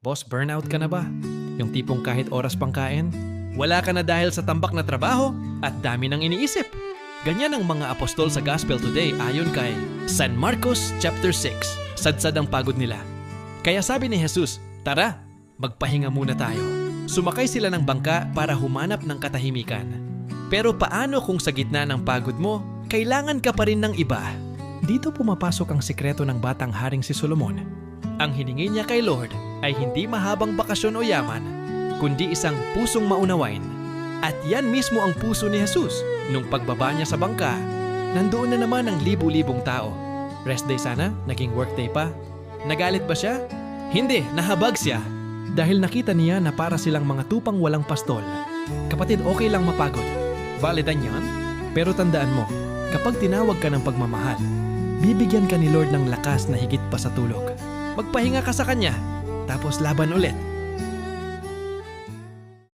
Boss, burnout ka na ba? Yung tipong kahit oras pang kain, wala ka na dahil sa tambak na trabaho at dami ng iniisip. Ganyan ang mga apostol sa Gospel Today ayon kay San Marcos chapter 6. Sadsad ang pagod nila. Kaya sabi ni Jesus, tara, magpahinga muna tayo. Sumakay sila ng bangka para humanap ng katahimikan. Pero paano kung sa gitna ng pagod mo, kailangan ka pa rin ng iba? Dito pumapasok ang sikreto ng batang haring si Solomon. Ang hiningi niya kay Lord ay hindi mahabang bakasyon o yaman, kundi isang pusong maunawain. At yan mismo ang puso ni Jesus. Nung pagbaba niya sa bangka, nandoon na naman ang libu-libong tao. Rest day sana, naging work day pa. Nagalit ba siya? Hindi, nahabag siya. Dahil nakita niya na para silang mga tupang walang pastol. Kapatid, okay lang mapagod. Validan yan. Pero tandaan mo, kapag tinawag ka ng pagmamahal, bibigyan ka ni Lord ng lakas na higit pa sa tulog. Magpahinga ka sa Kanya, tapos laban ulit.